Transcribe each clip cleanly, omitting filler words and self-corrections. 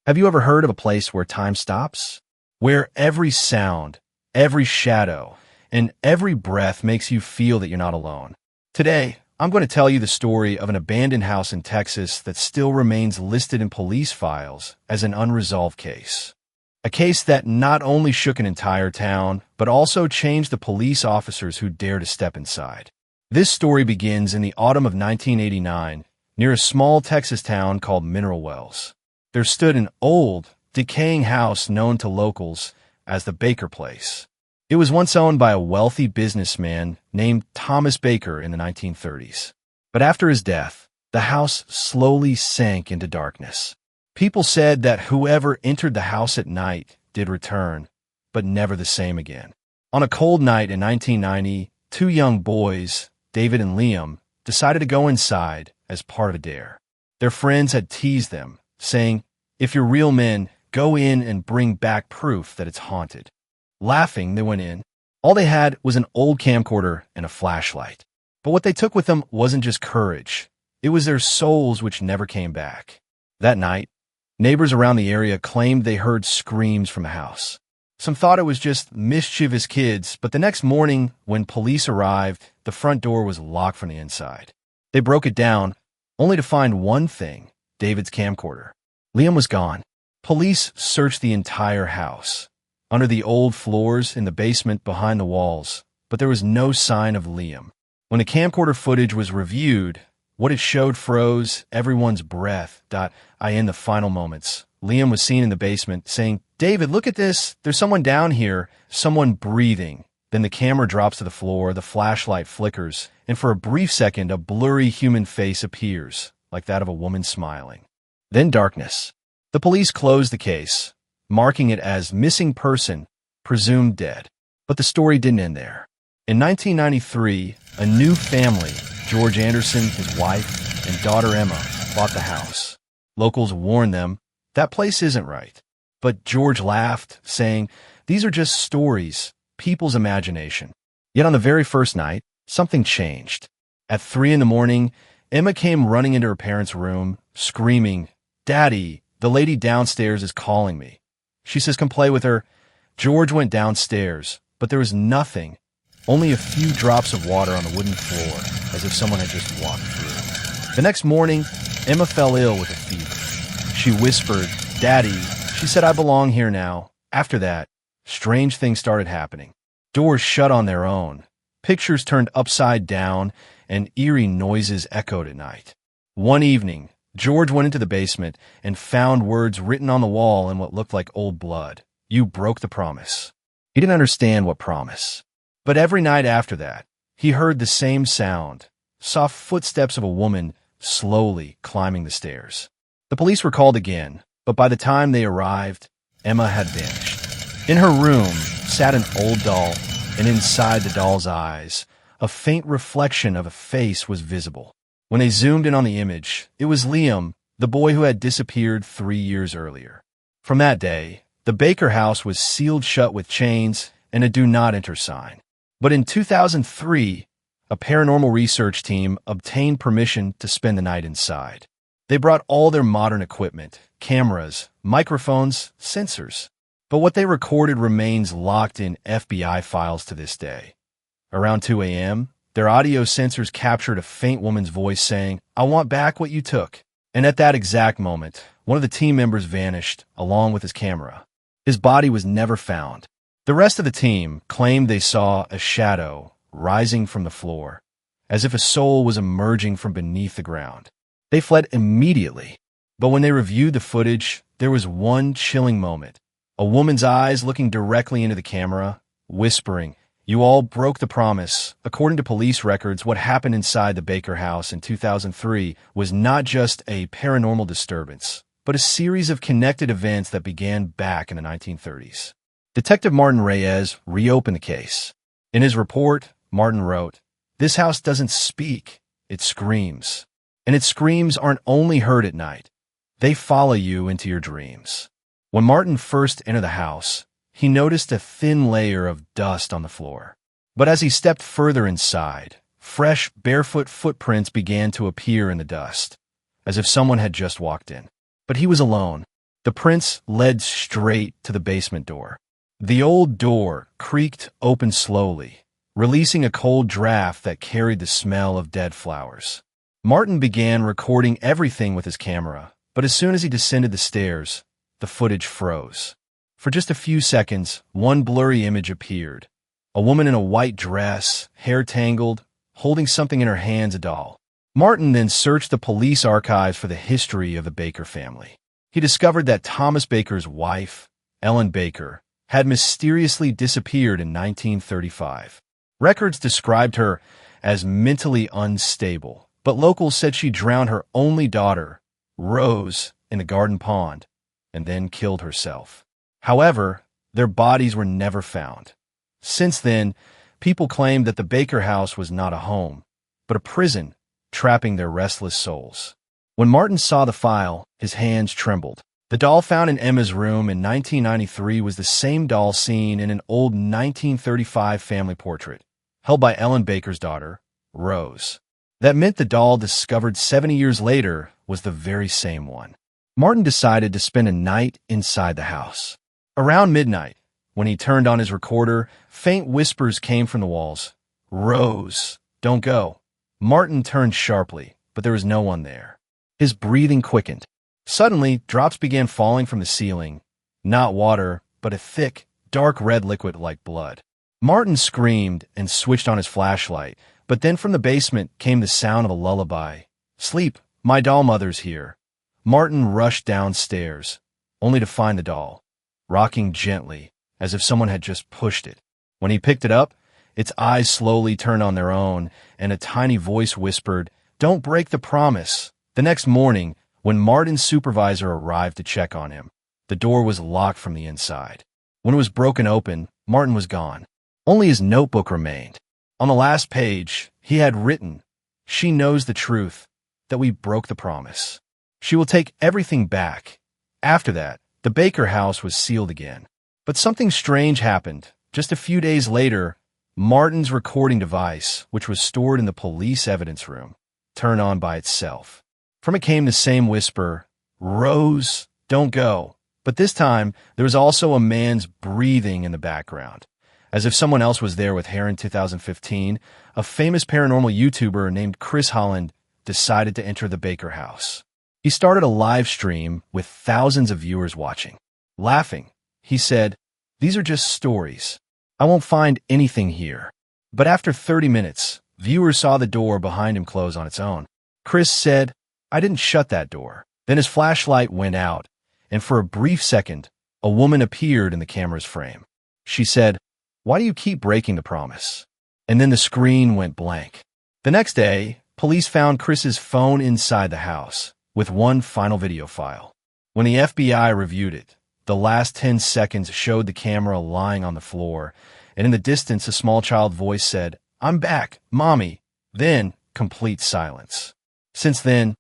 Have you ever heard of a place where time stops? Where every sound, every shadow, and every breath makes you feel that you're not alone. Today, I'm going to tell you the story of an abandoned house in Texas that still remains listed in police files as an unresolved case. A case that not only shook an entire town, but also changed the police officers who dare to step inside. This story begins in the autumn of 1989, near a small Texas town called Mineral Wells. There stood an old, decaying house known to locals as the Baker Place. It was once owned by a wealthy businessman named Thomas Baker in the 1930s. But after his death, the house slowly sank into darkness. People said that whoever entered the house at night did return, but never the same again. On a cold night in 1990, two young boys, David and Liam, decided to go inside as part of a dare. Their friends had teased them, saying, "If you're real men, go in and bring back proof that it's haunted." Laughing, they went in. All they had was an old camcorder and a flashlight. But what they took with them wasn't just courage. It was their souls which never came back. That night, neighbors around the area claimed they heard screams from the house. Some thought it was just mischievous kids, but the next morning, when police arrived, the front door was locked from the inside. They broke it down, only to find one thing: David's camcorder. Liam was gone. Police searched the entire house, under the old floors, in the basement, behind the walls, but there was no sign of Liam. When the camcorder footage was reviewed, what it showed froze everyone's breath. In the final moments, Liam was seen in the basement saying, "David, look at this. There's someone down here, someone breathing." Then the camera drops to the floor, the flashlight flickers, and for a brief second, a blurry human face appears, like that of a woman smiling. Then darkness. The police closed the case, marking it as missing person, presumed dead. But the story didn't end there. In 1993, a new family, George Anderson, his wife, and daughter Emma, bought the house. Locals warned them, "That place isn't right." But George laughed, saying, "These are just stories, people's imagination." Yet on the very first night, something changed. At 3 a.m, Emma came running into her parents' room, screaming, "Daddy, the lady downstairs is calling me." She says, "Come play with her." George went downstairs, but there was nothing, only a few drops of water on the wooden floor, as if someone had just walked through. The next morning, Emma fell ill with a fever. She whispered, "Daddy." She said, "I belong here now." After that, strange things started happening. Doors shut on their own. Pictures turned upside down, and eerie noises echoed at night. One evening, George went into the basement and found words written on the wall in what looked like old blood. "You broke the promise." He didn't understand what promise. But every night after that, he heard the same sound, soft footsteps of a woman slowly climbing the stairs. The police were called again, but by the time they arrived, Emma had vanished. In her room sat an old doll, and inside the doll's eyes, a faint reflection of a face was visible. When they zoomed in on the image, it was Liam, the boy who had disappeared 3 years earlier. From that day, the Baker house was sealed shut with chains and a do not enter sign. But in 2003, a paranormal research team obtained permission to spend the night inside. They brought all their modern equipment, cameras, microphones, sensors. But what they recorded remains locked in FBI files to this day. Around 2 a.m., their audio sensors captured a faint woman's voice saying, "I want back what you took." And at that exact moment, one of the team members vanished, along with his camera. His body was never found. The rest of the team claimed they saw a shadow rising from the floor, as if a soul was emerging from beneath the ground. They fled immediately. But when they reviewed the footage, there was one chilling moment. A woman's eyes looking directly into the camera, whispering, "You all broke the promise." According to police records, what happened inside the Baker house in 2003 was not just a paranormal disturbance, but a series of connected events that began back in the 1930s. Detective Martin Reyes reopened the case. In his report, Martin wrote, "This house doesn't speak, it screams. And its screams aren't only heard at night. They follow you into your dreams." When Martin first entered the house, he noticed a thin layer of dust on the floor. But as he stepped further inside, fresh, barefoot footprints began to appear in the dust, as if someone had just walked in. But he was alone. The prints led straight to the basement door. The old door creaked open slowly, releasing a cold draft that carried the smell of dead flowers. Martin began recording everything with his camera, but as soon as he descended the stairs, the footage froze. For just a few seconds, one blurry image appeared. A woman in a white dress, hair tangled, holding something in her hands, a doll. Martin then searched the police archives for the history of the Baker family. He discovered that Thomas Baker's wife, Ellen Baker, had mysteriously disappeared in 1935. Records described her as mentally unstable, but locals said she drowned her only daughter, Rose, in a garden pond, and then killed herself. However, their bodies were never found. Since then, people claimed that the Baker house was not a home, but a prison, trapping their restless souls. When Martin saw the file, his hands trembled. The doll found in Emma's room in 1993 was the same doll seen in an old 1935 family portrait, held by Ellen Baker's daughter, Rose. That meant the doll discovered 70 years later was the very same one. Martin decided to spend a night inside the house. Around midnight, when he turned on his recorder, faint whispers came from the walls. "Rose, don't go." Martin turned sharply, but there was no one there. His breathing quickened. Suddenly, drops began falling from the ceiling. Not water, but a thick, dark red liquid like blood. Martin screamed and switched on his flashlight, but then from the basement came the sound of a lullaby. "Sleep, my doll mother's here." Martin rushed downstairs, only to find the doll, rocking gently, as if someone had just pushed it. When he picked it up, its eyes slowly turned on their own, and a tiny voice whispered, "Don't break the promise." The next morning, when Martin's supervisor arrived to check on him, the door was locked from the inside. When it was broken open, Martin was gone. Only his notebook remained. On the last page, he had written, "She knows the truth, that we broke the promise. She will take everything back." After that, the Baker house was sealed again. But something strange happened. Just a few days later, Martin's recording device, which was stored in the police evidence room, turned on by itself. From it came the same whisper, "Rose, don't go." But this time, there was also a man's breathing in the background. As if someone else was there with her. In 2015, a famous paranormal YouTuber named Chris Holland decided to enter the Baker house. He started a live stream with thousands of viewers watching. Laughing, he said, "These are just stories. I won't find anything here." But after 30 minutes, viewers saw the door behind him close on its own. Chris said, "I didn't shut that door." Then his flashlight went out, and for a brief second, a woman appeared in the camera's frame. She said, "Why do you keep breaking the promise?" And then the screen went blank. The next day, police found Chris's phone inside the house, with one final video file. When the FBI reviewed it, the last 10 seconds showed the camera lying on the floor, and in the distance a small child voice said, "I'm back, Mommy." Then, complete silence. Since then,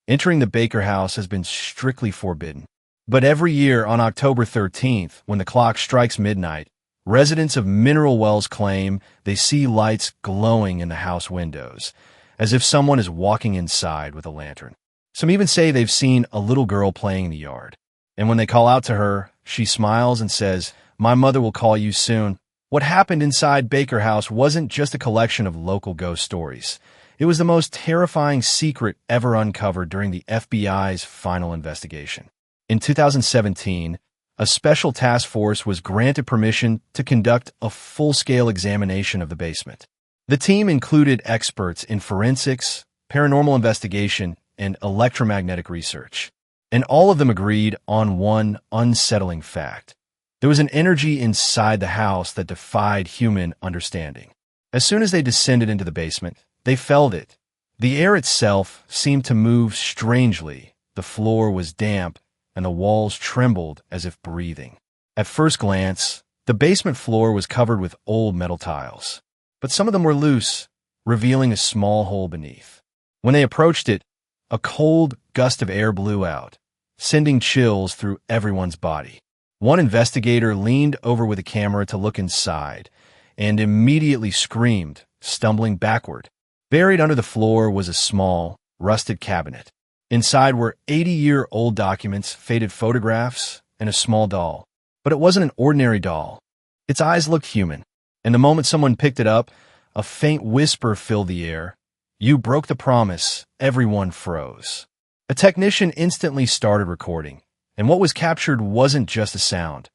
entering the Baker house has been strictly forbidden. But every year on October 13th, when the clock strikes midnight, residents of Mineral Wells claim they see lights glowing in the house windows, as if someone is walking inside with a lantern. Some even say they've seen a little girl playing in the yard. And when they call out to her, she smiles and says, "My mother will call you soon." What happened inside Baker House wasn't just a collection of local ghost stories. It was the most terrifying secret ever uncovered during the FBI's final investigation. In 2017, a special task force was granted permission to conduct a full-scale examination of the basement. The team included experts in forensics, paranormal investigation, and electromagnetic research. And all of them agreed on one unsettling fact. There was an energy inside the house that defied human understanding. As soon as they descended into the basement, they felt it. The air itself seemed to move strangely. The floor was damp, and the walls trembled as if breathing. At first glance, the basement floor was covered with old metal tiles, but some of them were loose, revealing a small hole beneath. When they approached it, a cold gust of air blew out, sending chills through everyone's body. One investigator leaned over with a camera to look inside, and immediately screamed, stumbling backward. Buried under the floor was a small, rusted cabinet. Inside were 80-year-old documents, faded photographs, and a small doll. But it wasn't an ordinary doll. Its eyes looked human, and the moment someone picked it up, a faint whisper filled the air. "You broke the promise." Everyone froze. A technician instantly started recording, and what was captured wasn't just a sound.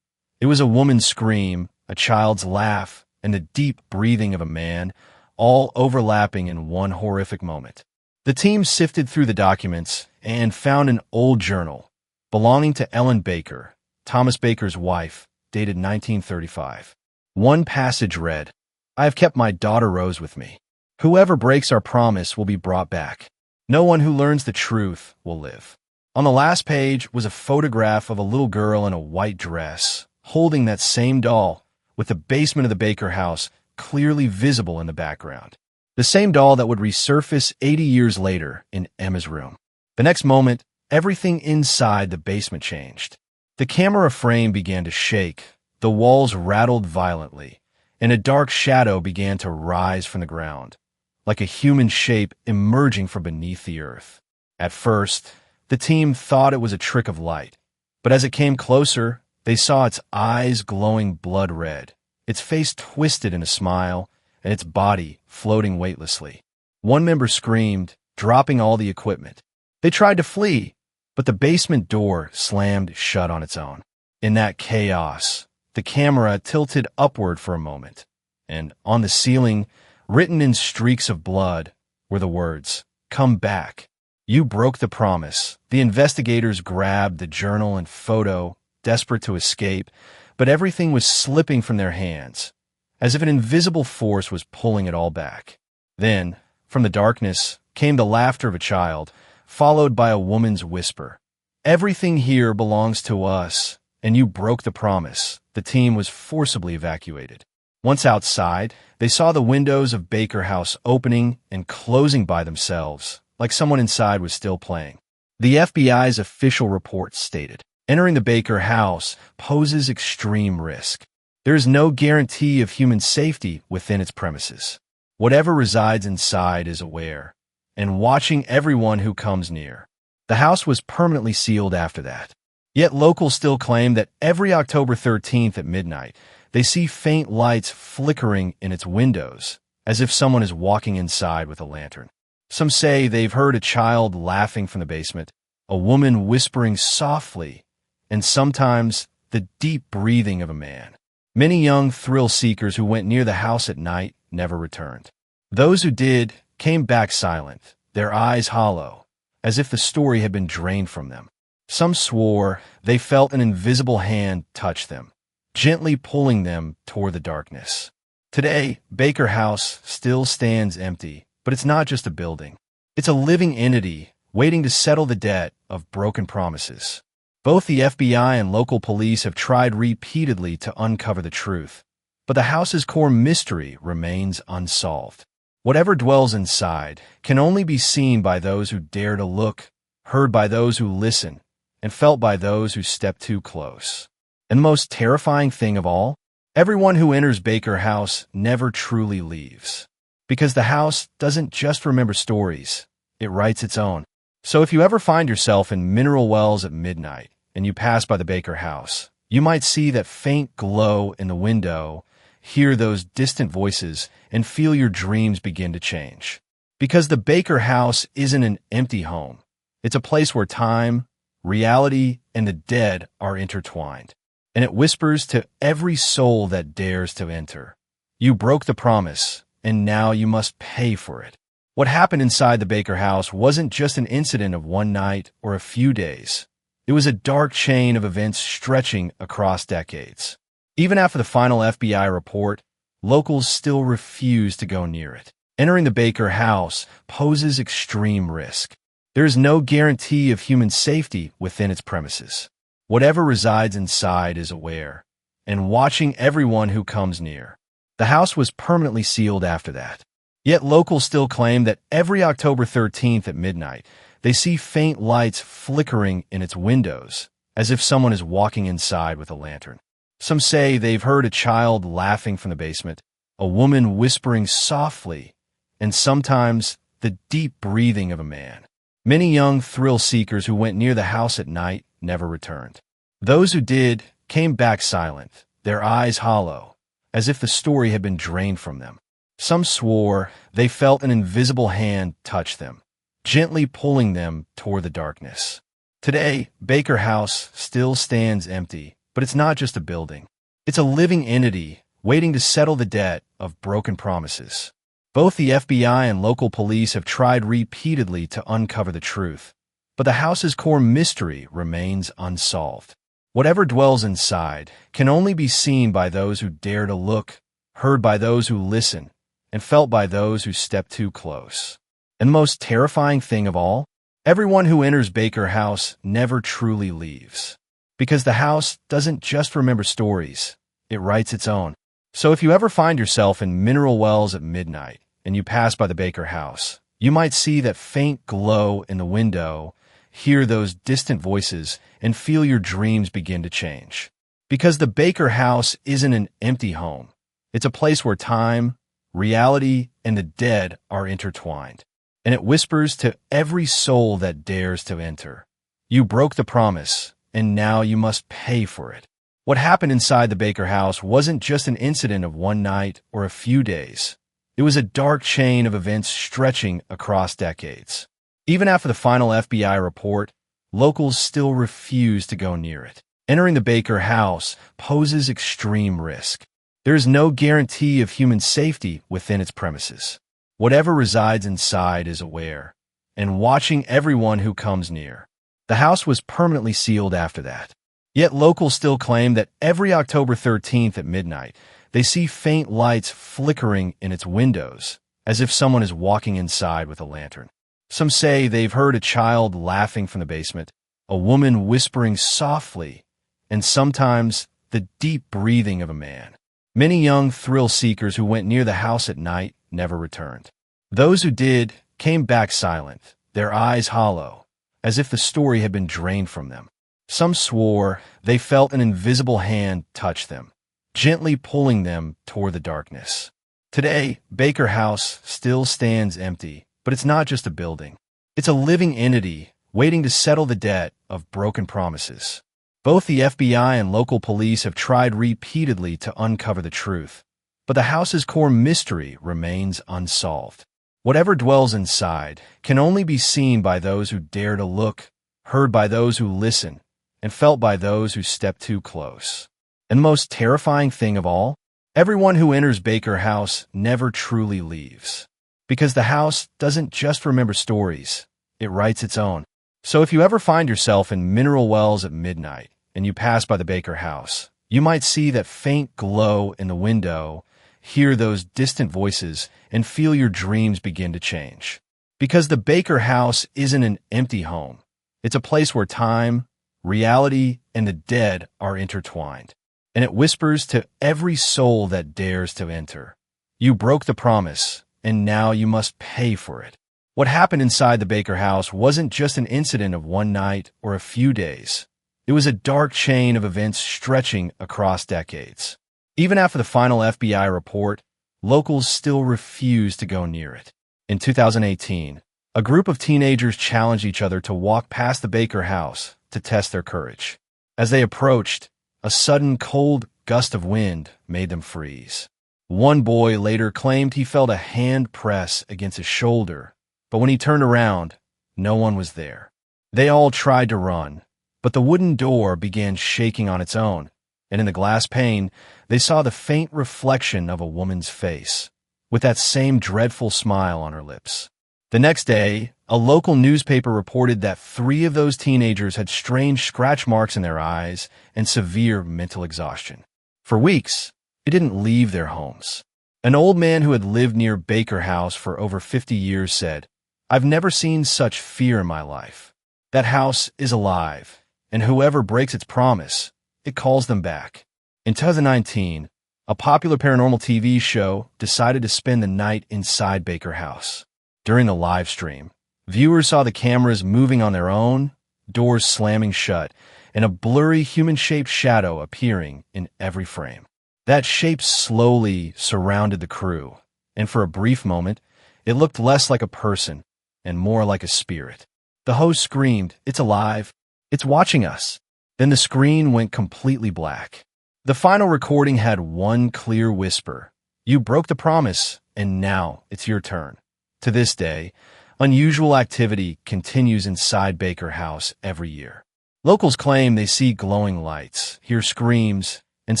It was a woman's scream, a child's laugh, and the deep breathing of a man, all overlapping in one horrific moment. The team sifted through the documents and found an old journal belonging to Ellen Baker, Thomas Baker's wife, dated 1935. One passage read, "I have kept my daughter Rose with me. Whoever breaks our promise will be brought back. No one who learns the truth will live." On the last page was a photograph of a little girl in a white dress, holding that same doll, with the basement of the Baker house clearly visible in the background. The same doll that would resurface 80 years later in Emma's room. The next moment, everything inside the basement changed. The camera frame began to shake, the walls rattled violently, and a dark shadow began to rise from the ground, like a human shape emerging from beneath the earth. At first, the team thought it was a trick of light, but as it came closer, they saw its eyes glowing blood red, its face twisted in a smile, and its body floating weightlessly. One member screamed, dropping all the equipment. They tried to flee, but the basement door slammed shut on its own. In that chaos, the camera tilted upward for a moment, and on the ceiling, written in streaks of blood, were the words, "Come back. You broke the promise." The investigators grabbed the journal and photo, desperate to escape, but everything was slipping from their hands, as if an invisible force was pulling it all back. Then, from the darkness, came the laughter of a child, followed by a woman's whisper. "Everything here belongs to us, and you broke the promise." The team was forcibly evacuated. Once outside, they saw the windows of Baker House opening and closing by themselves, like someone inside was still playing. The FBI's official report stated, "Entering the Baker House poses extreme risk. There is no guarantee of human safety within its premises. Whatever resides inside is aware, and watching everyone who comes near." The house was permanently sealed after that. Yet locals still claim that every October 13th at midnight, they see faint lights flickering in its windows, as if someone is walking inside with a lantern. Some say they've heard a child laughing from the basement, a woman whispering softly, and sometimes the deep breathing of a man. Many young thrill seekers who went near the house at night never returned. Those who did came back silent, their eyes hollow, as if the story had been drained from them. Some swore they felt an invisible hand touch them, gently pulling them toward the darkness. Today, Baker House still stands empty, but it's not just a building. It's a living entity waiting to settle the debt of broken promises. Both the FBI and local police have tried repeatedly to uncover the truth, but the house's core mystery remains unsolved. Whatever dwells inside can only be seen by those who dare to look, heard by those who listen, and felt by those who step too close. And the most terrifying thing of all, everyone who enters Baker House never truly leaves. Because the house doesn't just remember stories, it writes its own. So if you ever find yourself in Mineral Wells at midnight and you pass by the Baker House, you might see that faint glow in the window, hear those distant voices, and feel your dreams begin to change. Because the Baker House isn't an empty home. It's a place where time, reality, and the dead are intertwined. And it whispers to every soul that dares to enter, "You broke the promise, and now you must pay for it." What happened inside the Baker House wasn't just an incident of one night or a few days. It was a dark chain of events stretching across decades. Even after the final FBI report, locals still refuse to go near it. Entering the Baker House poses extreme risk. There is no guarantee of human safety within its premises. Whatever resides inside is aware, and watching everyone who comes near. The house was permanently sealed after that. Yet locals still claim that every October 13th at midnight, they see faint lights flickering in its windows, as if someone is walking inside with a lantern. Some say they've heard a child laughing from the basement, a woman whispering softly, and sometimes the deep breathing of a man. Many young thrill seekers who went near the house at night never returned. Those who did came back silent, their eyes hollow, as if the story had been drained from them. Some swore they felt an invisible hand touch them, gently pulling them toward the darkness. Today, Baker House still stands empty, but it's not just a building. It's a living entity waiting to settle the debt of broken promises. Both the FBI and local police have tried repeatedly to uncover the truth, but the house's core mystery remains unsolved. Whatever dwells inside can only be seen by those who dare to look, heard by those who listen, and felt by those who step too close. And the most terrifying thing of all, everyone who enters Baker House never truly leaves. Because the house doesn't just remember stories, it writes its own. So if you ever find yourself in Mineral Wells at midnight and you pass by the Baker House, you might see that faint glow in the window, hear those distant voices, and feel your dreams begin to change. Because the Baker House isn't an empty home. It's a place where time, reality, and the dead are intertwined. And it whispers to every soul that dares to enter. You broke the promise, and now you must pay for it. What happened inside the Baker House wasn't just an incident of one night or a few days. It was a dark chain of events stretching across decades. Even after the final FBI report, locals still refuse to go near it. Entering the Baker House poses extreme risk. There is no guarantee of human safety within its premises. Whatever resides inside is aware, and watching everyone who comes near. The house was permanently sealed after that. Yet locals still claim that every October 13th at midnight, they see faint lights flickering in its windows, as if someone is walking inside with a lantern. Some say they've heard a child laughing from the basement, a woman whispering softly, and sometimes the deep breathing of a man. Many young thrill seekers who went near the house at night never returned. Those who did came back silent, their eyes hollow, as if the story had been drained from them. Some swore they felt an invisible hand touch them, gently pulling them toward the darkness. Today, Baker House still stands empty, but it's not just a building. It's a living entity waiting to settle the debt of broken promises. Both the FBI and local police have tried repeatedly to uncover the truth, but the house's core mystery remains unsolved. Whatever dwells inside can only be seen by those who dare to look, heard by those who listen, and felt by those who step too close. And the most terrifying thing of all, everyone who enters Baker House never truly leaves. Because the house doesn't just remember stories, it writes its own. So if you ever find yourself in Mineral Wells at midnight and you pass by the Baker House, you might see that faint glow in the window, hear those distant voices, and feel your dreams begin to change. Because the Baker House isn't an empty home. It's a place where time, reality, and the dead are intertwined. And it whispers to every soul that dares to enter. You broke the promise, and now you must pay for it. What happened inside the Baker House wasn't just an incident of one night or a few days. It was a dark chain of events stretching across decades. Even after the final FBI report, locals still refuse to go near it. In 2018, a group of teenagers challenged each other to walk past the Baker House to test their courage. As they approached, a sudden cold gust of wind made them freeze. One boy later claimed he felt a hand press against his shoulder, but when he turned around, no one was there. They all tried to run, but the wooden door began shaking on its own, and in the glass pane, they saw the faint reflection of a woman's face, with that same dreadful smile on her lips. The next day, a local newspaper reported that 3 of those teenagers had strange scratch marks in their eyes and severe mental exhaustion. For weeks, they didn't leave their homes. An old man who had lived near Baker House for over 50 years said, "I've never seen such fear in my life. That house is alive, and whoever breaks its promise, it calls them back." In 2019, a popular paranormal TV show decided to spend the night inside Baker House. During the live stream, viewers saw the cameras moving on their own, doors slamming shut, and a blurry human-shaped shadow appearing in every frame. That shape slowly surrounded the crew, and for a brief moment, it looked less like a person and more like a spirit. The host screamed, "It's alive. It's watching us." Then the screen went completely black. The final recording had one clear whisper: "You broke the promise, and now it's your turn." To this day, unusual activity continues inside Baker House every year. Locals claim they see glowing lights, hear screams, and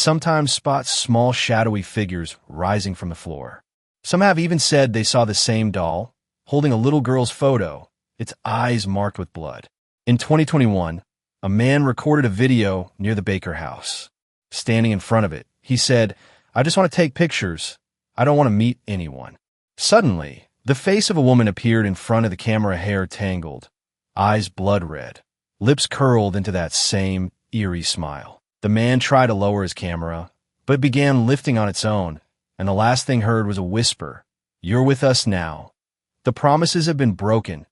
sometimes spot small shadowy figures rising from the floor. Some have even said they saw the same doll, holding a little girl's photo, its eyes marked with blood. In 2021, a man recorded a video near the Baker House. Standing in front of it, he said, "I just want to take pictures. I don't want to meet anyone." Suddenly, the face of a woman appeared in front of the camera, hair tangled, eyes blood red, lips curled into that same eerie smile. The man tried to lower his camera, but began lifting on its own, and the last thing heard was a whisper, "You're with us now. The promises have been broken."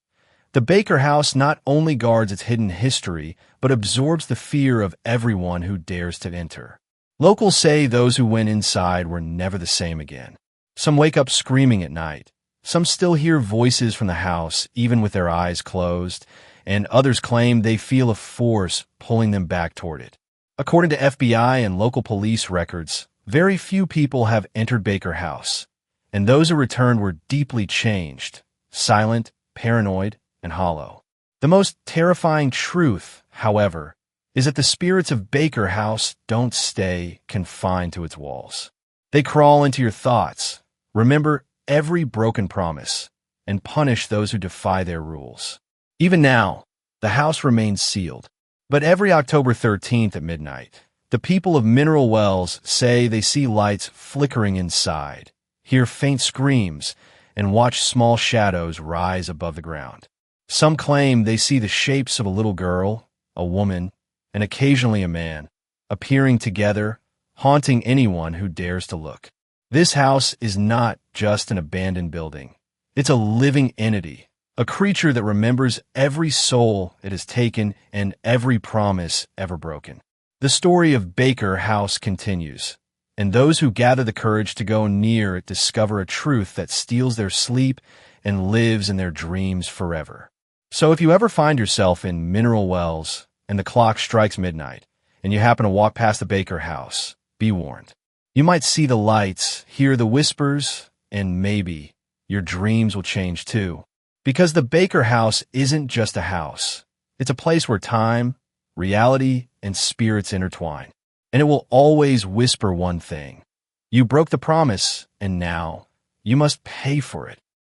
The Baker House not only guards its hidden history, but absorbs the fear of everyone who dares to enter. Locals say those who went inside were never the same again. Some wake up screaming at night. Some still hear voices from the house, even with their eyes closed, and others claim they feel a force pulling them back toward it. According to FBI and local police records, very few people have entered Baker House, and those who returned were deeply changed, silent, paranoid, and hollow. The most terrifying truth, however, is that the spirits of Baker House don't stay confined to its walls. They crawl into your thoughts, remember every broken promise, and punish those who defy their rules. Even now, the house remains sealed. But every October 13th at midnight, the people of Mineral Wells say they see lights flickering inside, hear faint screams, and watch small shadows rise above the ground. Some claim they see the shapes of a little girl, a woman, and occasionally a man, appearing together, haunting anyone who dares to look. This house is not just an abandoned building. It's a living entity, a creature that remembers every soul it has taken and every promise ever broken. The story of Baker House continues, and those who gather the courage to go near it discover a truth that steals their sleep and lives in their dreams forever. So if you ever find yourself in Mineral Wells and the clock strikes midnight, and you happen to walk past the Baker House, be warned. You might see the lights, hear the whispers, and maybe your dreams will change too. Because the Baker House isn't just a house. It's a place where time, reality, and spirits intertwine. And it will always whisper one thing: you broke the promise, and now you must pay for it.